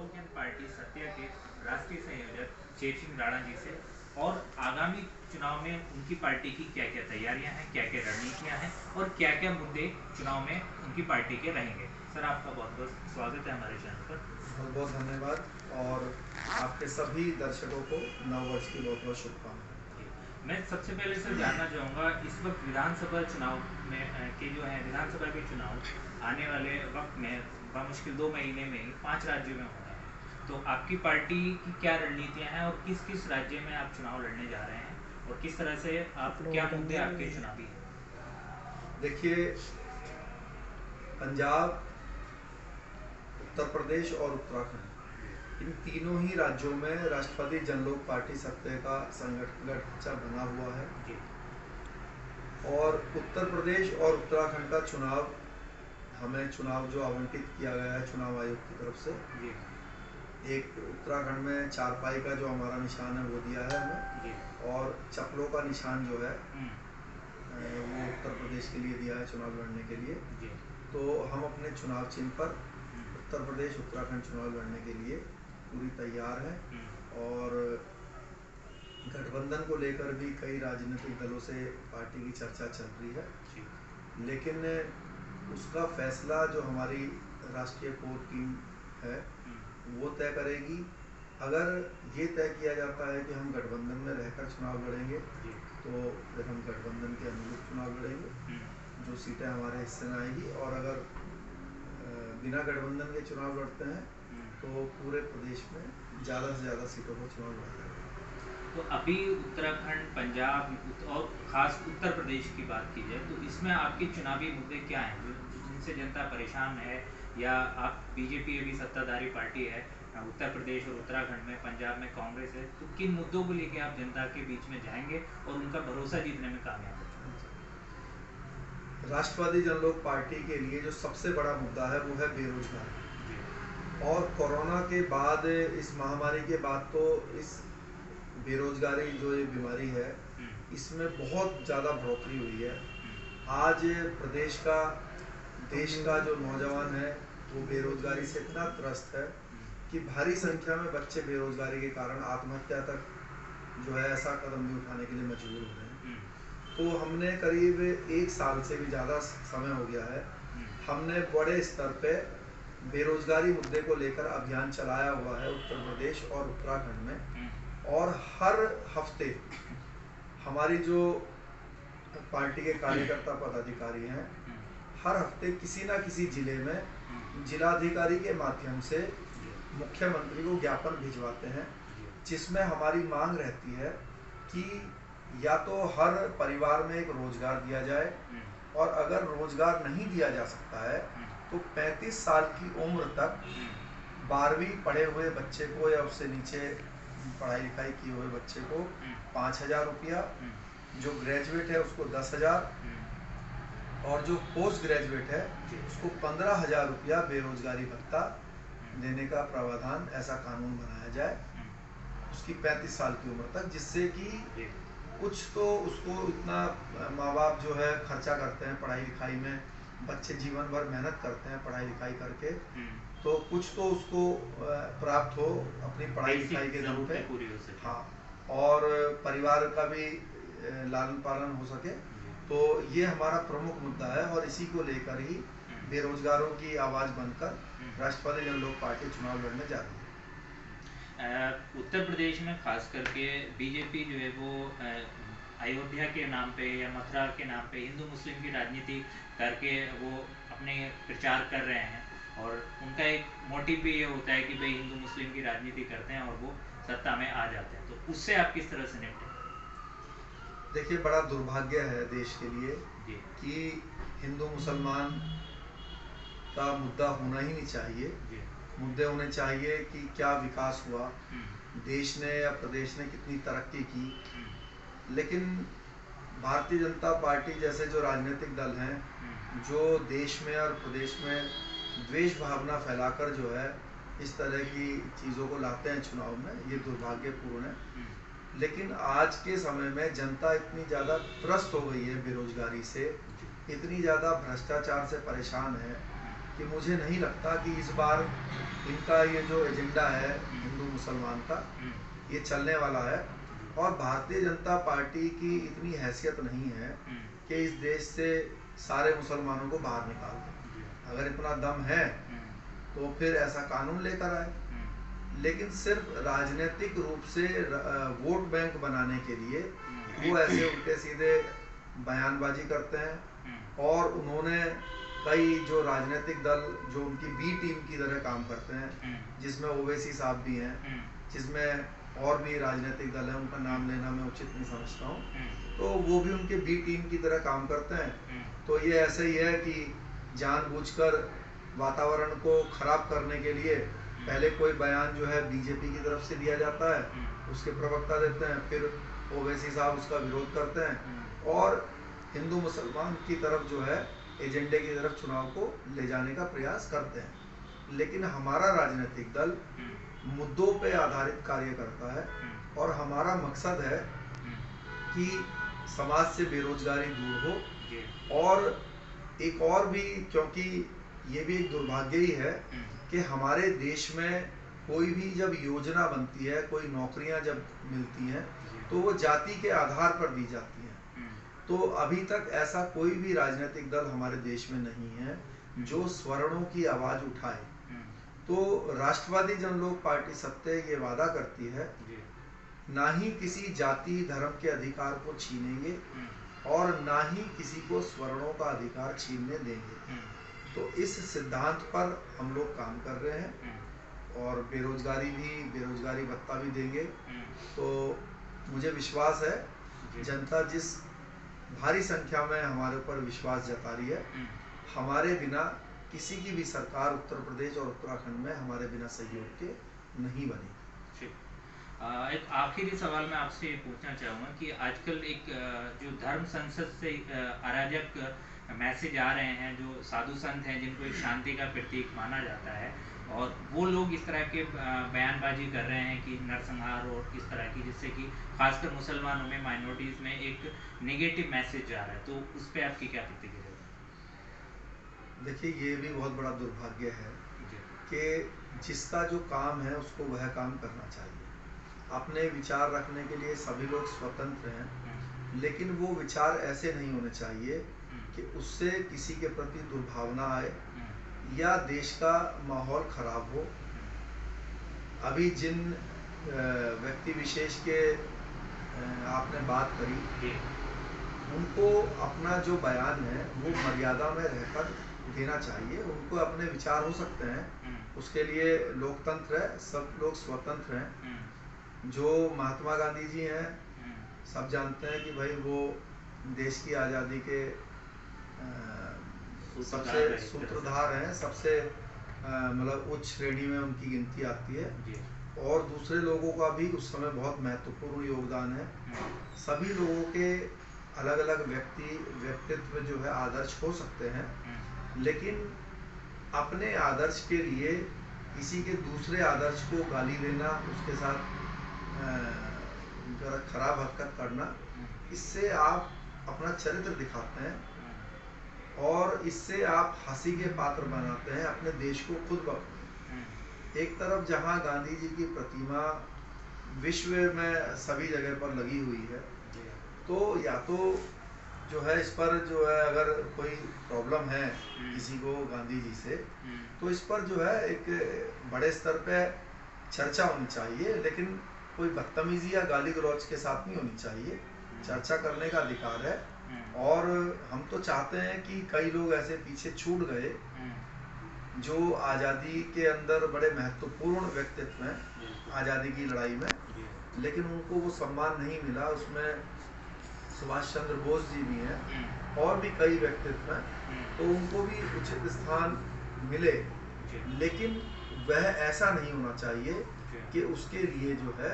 लोक जन पार्टी सत्या के राष्ट्रीय संयोजक शेर सिंह राणा जी से और आगामी चुनाव में उनकी पार्टी की क्या क्या तैयारियां हैं, क्या क्या रणनीतियां हैं और क्या क्या मुद्दे चुनाव में उनकी पार्टी के रहेंगे। सर, आपका बहुत बहुत स्वागत है हमारे चैनल पर। बहुत बहुत धन्यवाद और आपके सभी दर्शकों को नववर्ष की बहुत बहुत शुभकामनाएं। मैं सबसे पहले सर जानना चाहूँगा, इस वक्त विधानसभा चुनाव में के जो है विधानसभा के चुनाव आने वाले वक्त में बमुश्किल 2 महीने में ही 5 राज्यों में होने हैं। तो आपकी पार्टी की क्या रणनीतियां हैं और किस किस राज्य में आप चुनाव लड़ने जा रहे हैं और किस तरह से आप क्या मुद्दे आपके चुनावी हैं? देखिए, पंजाब, उत्तर प्रदेश और उत्तराखंड, इन तीनों ही राज्यों में राष्ट्रवादी जनलोक पार्टी सत्ता का संगठन बना हुआ है। और उत्तर प्रदेश और उत्तराखंड का चुनाव, हमें चुनाव जो आवंटित किया गया है चुनाव आयोग की तरफ से, एक उत्तराखंड में चारपाई का जो हमारा निशान है वो दिया है हमें, और चप्पलों का निशान जो है वो उत्तर प्रदेश के लिए दिया है चुनाव लड़ने के लिए। तो हम अपने चुनाव चिन्ह पर उत्तर प्रदेश उत्तराखंड चुनाव लड़ने के लिए पूरी तैयार है। और गठबंधन को लेकर भी कई राजनीतिक दलों से पार्टी की चर्चा चल रही है, लेकिन उसका फैसला जो हमारी राष्ट्रीय कोर टीम है वो तय करेगी। अगर ये तय किया जाता है कि हम गठबंधन में रहकर चुनाव लड़ेंगे तो फिर हम गठबंधन के अनुरूप चुनाव लड़ेंगे, जो सीटें हमारे हिस्से में आएगी। और अगर बिना गठबंधन के चुनाव लड़ते हैं तो पूरे प्रदेश में ज़्यादा से ज़्यादा सीटों पर चुनाव लड़ते हैं। तो अभी उत्तराखंड, पंजाब और खास उत्तर प्रदेश की बात की जाए तो इसमें आपके चुनावी मुद्दे क्या हैं जिनसे जनता परेशान है, या आप बीजेपी अभी सत्ताधारी पार्टी है उत्तर प्रदेश और उत्तराखंड में, पंजाब में कांग्रेस है, तो किन मुद्दों को लेकर आप जनता के बीच में जाएंगे और उनका भरोसा जीतने में कामयाब होंगे? राष्ट्रवादी जनलोक पार्टी के लिए जो सबसे बड़ा मुद्दा है वो है बेरोजगारी। और कोरोना के बाद, इस महामारी के बाद तो इस बेरोजगारी जो ये बीमारी है इसमें बहुत ज़्यादा बढ़ोतरी हुई है। आज प्रदेश का, देश का जो नौजवान है वो बेरोजगारी से इतना त्रस्त है कि भारी संख्या में बच्चे बेरोजगारी के कारण आत्महत्या तक जो है ऐसा कदम भी उठाने के लिए मजबूर हो रहे हैं। तो हमने करीब 1 साल से भी ज़्यादा समय हो गया है, हमने बड़े स्तर पे बेरोजगारी मुद्दे को लेकर अभियान चलाया हुआ है उत्तर प्रदेश और उत्तराखंड में। और हर हफ्ते हमारी जो पार्टी के कार्यकर्ता पदाधिकारी हैं हर हफ्ते किसी ना किसी जिले में जिलाधिकारी के माध्यम से मुख्यमंत्री को ज्ञापन भिजवाते हैं, जिसमें हमारी मांग रहती है कि या तो हर परिवार में एक रोजगार दिया जाए, और अगर रोजगार नहीं दिया जा सकता है तो 35 साल की उम्र तक 12वीं पढ़े हुए बच्चे को या उससे नीचे पढ़ाई लिखाई किए हुए बच्चे को 5,000 रुपया, जो ग्रेजुएट है उसको 10,000, और जो पोस्ट ग्रेजुएट है उसको 15,000 रुपया बेरोजगारी भत्ता देने का प्रावधान, ऐसा कानून बनाया जाए उसकी 35 साल की उम्र तक, जिससे कि कुछ तो उसको इतना, माँ बाप जो है खर्चा करते हैं पढ़ाई लिखाई में, बच्चे जीवन भर मेहनत करते हैं पढ़ाई लिखाई करके, तो कुछ तो उसको प्राप्त हो अपनी पढ़ाई लिखाई के दम पे। हाँ, और परिवार का भी लालन पालन हो सके। तो ये हमारा प्रमुख मुद्दा है और इसी को लेकर ही बेरोजगारों की आवाज़ बनकर राष्ट्रवादी जनलोक पार्टी चुनाव लड़ने जा रही है। उत्तर प्रदेश में खास करके बीजेपी जो है वो अयोध्या के नाम पे या मथुरा के नाम पे हिंदू मुस्लिम की राजनीति करके वो अपने प्रचार कर रहे हैं, और उनका एक मोटिव भी ये होता है कि भाई हिंदू मुस्लिम की राजनीति करते हैं और वो सत्ता में आ जाते हैं। तो उससे आप किस तरह से निपटें? देखिए, बड़ा दुर्भाग्य है देश के लिए कि हिंदू मुसलमान का मुद्दा होना ही नहीं चाहिए। मुद्दे होने चाहिए कि क्या विकास हुआ देश ने या प्रदेश ने, कितनी तरक्की की। लेकिन भारतीय जनता पार्टी जैसे जो राजनीतिक दल हैं जो देश में और प्रदेश में द्वेष भावना फैलाकर जो है इस तरह की चीज़ों को लाते हैं चुनाव में, ये दुर्भाग्यपूर्ण है। लेकिन आज के समय में जनता इतनी ज़्यादा त्रस्त हो गई है बेरोजगारी से, इतनी ज़्यादा भ्रष्टाचार से परेशान है कि मुझे नहीं लगता कि इस बार इनका ये जो एजेंडा है हिंदू मुसलमान का ये चलने वाला है। और भारतीय जनता पार्टी की इतनी हैसियत नहीं है कि इस देश से सारे मुसलमानों को बाहर निकाल दे। अगर इतना दम है तो फिर ऐसा कानून लेकर आए, लेकिन सिर्फ राजनीतिक रूप से वोट बैंक बनाने के लिए वो ऐसे उल्टे सीधे बयानबाजी करते हैं। और उन्होंने कई जो राजनीतिक दल जो उनकी बी टीम की तरह काम करते हैं, जिसमें ओवैसी साहब भी हैं, जिसमें और भी राजनीतिक दल हैं, उनका नाम लेना मैं उचित नहीं समझता हूँ, तो वो भी उनके बी टीम की तरह काम करते हैं। तो ये ऐसे ही है कि जानबूझकर वातावरण को खराब करने के लिए पहले कोई बयान जो है बीजेपी की तरफ से दिया जाता है, उसके प्रवक्ता देते हैं, फिर ओवैसी साहब उसका विरोध करते हैं और हिंदू मुसलमान की तरफ जो है एजेंडे की तरफ चुनाव को ले जाने का प्रयास करते हैं। लेकिन हमारा राजनीतिक दल मुद्दों पे आधारित कार्य करता है और हमारा मकसद है कि समाज से बेरोजगारी दूर हो। और एक और भी, क्योंकि ये भी एक दुर्भाग्य ही है कि हमारे देश में कोई भी जब योजना बनती है, कोई नौकरियां जब मिलती हैं, तो वो जाति के आधार पर दी जाती हैं। तो अभी तक ऐसा कोई भी राजनीतिक दल हमारे देश में नहीं है जो स्वर्णों की आवाज उठाए। तो राष्ट्रवादी जनलोक पार्टी सत्य ये वादा करती है, ना ही किसी जाति धर्म के अधिकार को छीनेंगे और ना ही किसी को स्वर्णों का अधिकार छीनने देंगे। तो इस सिद्धांत पर हम लोग काम कर रहे हैं और बेरोजगारी भत्ता भी देंगे। तो मुझे विश्वास है जनता जिस भारी संख्या में हमारे ऊपर विश्वास जता रही है, हमारे बिना किसी की भी सरकार उत्तर प्रदेश और उत्तराखंड में हमारे बिना सहयोग के नहीं बनेगी। एक आखिरी सवाल मैं आपसे ये पूछना चाहूँगा कि आजकल एक जो धर्म संसद से अराजक मैसेज आ रहे हैं, जो साधु संत हैं जिनको एक शांति का प्रतीक माना जाता है, और वो लोग इस तरह के बयानबाजी कर रहे हैं कि नरसंहार और इस तरह की, जिससे कि खासकर मुसलमानों में, माइनॉरिटीज़ में एक नेगेटिव मैसेज जा रहा है, तो उस पर आपकी क्या प्रतिक्रिया है? देखिए, ये भी बहुत बड़ा दुर्भाग्य है कि जिसका जो काम है उसको वह काम करना चाहिए। अपने विचार रखने के लिए सभी लोग स्वतंत्र हैं, लेकिन वो विचार ऐसे नहीं होने चाहिए कि उससे किसी के प्रति दुर्भावना आए या देश का माहौल खराब हो। अभी जिन व्यक्ति विशेष के आपने बात करी, उनको अपना जो बयान है वो मर्यादा में रहकर देना चाहिए। उनको अपने विचार हो सकते हैं, उसके लिए लोकतंत्र है, सब लोग स्वतंत्र हैं। जो महात्मा गांधी जी हैं, सब जानते हैं कि भाई वो देश की आज़ादी के सबसे सूत्रधार हैं, सबसे मतलब उच्च श्रेणी में उनकी गिनती आती है। और दूसरे लोगों का भी उस समय बहुत महत्वपूर्ण योगदान है। सभी लोगों के अलग अलग व्यक्तित्व जो है आदर्श हो सकते हैं, लेकिन अपने आदर्श के लिए किसी के दूसरे आदर्श को गाली देना, उसके साथ खराब हरकत करना, इससे आप अपना चरित्र दिखाते हैं और इससे आप हंसी के पात्र बनाते हैं अपने देश को खुद ब खुद। एक तरफ जहां गांधी जी की प्रतिमा विश्व में सभी जगह पर लगी हुई है, तो या तो जो है इस पर जो है अगर कोई प्रॉब्लम है किसी को गांधी जी से, तो इस पर जो है एक बड़े स्तर पे चर्चा होनी चाहिए, लेकिन कोई बदतमीजी या गाली गलौज के साथ नहीं होनी चाहिए। चर्चा करने का अधिकार है। और हम तो चाहते हैं कि कई लोग ऐसे पीछे छूट गए जो आज़ादी के अंदर बड़े महत्वपूर्ण व्यक्तित्व हैं आज़ादी की लड़ाई में, लेकिन उनको वो सम्मान नहीं मिला। उसमें सुभाष चंद्र बोस जी भी हैं और भी कई व्यक्तित्व हैं, तो उनको भी उचित स्थान मिले, लेकिन वह ऐसा नहीं होना चाहिए कि उसके लिए जो है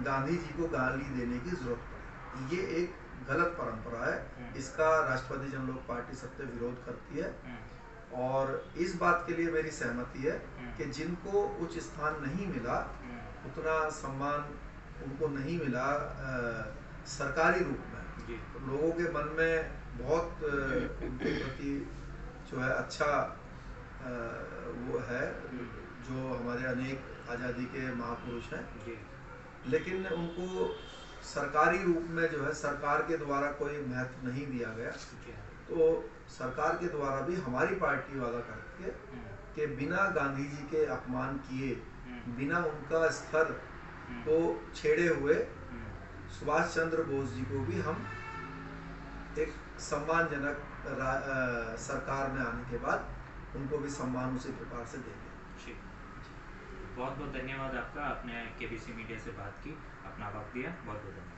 गांधी जी को गाली देने की जरूरत पड़े। ये एक गलत परंपरा है, इसका राष्ट्रवादी जनलोक पार्टी सत्य विरोध करती है। और इस बात के लिए मेरी सहमति है कि जिनको उच्च स्थान नहीं मिला, उतना सम्मान उनको नहीं मिला सरकारी रूप में, लोगों के मन में बहुत उनके प्रति जो है अच्छा वो है जो हमारे अनेक आज़ादी के महापुरुष हैं, जी। लेकिन उनको सरकारी रूप में जो है सरकार के द्वारा कोई महत्व नहीं दिया गया। जी। तो सरकार के द्वारा भी हमारी पार्टी वाला करती है कि बिना गांधी जी के अपमान किए, बिना उनका स्तर को छेड़े हुए सुभाष चंद्र बोस जी को भी हम एक सम्मानजनक सरकार में आने के बाद उनको भी सम्मान उसी प्रकार से देंगे। बहुत बहुत धन्यवाद आपका, आपने केबीसी मीडिया से बात की, अपना वक्त दिया, बहुत बहुत धन्यवाद।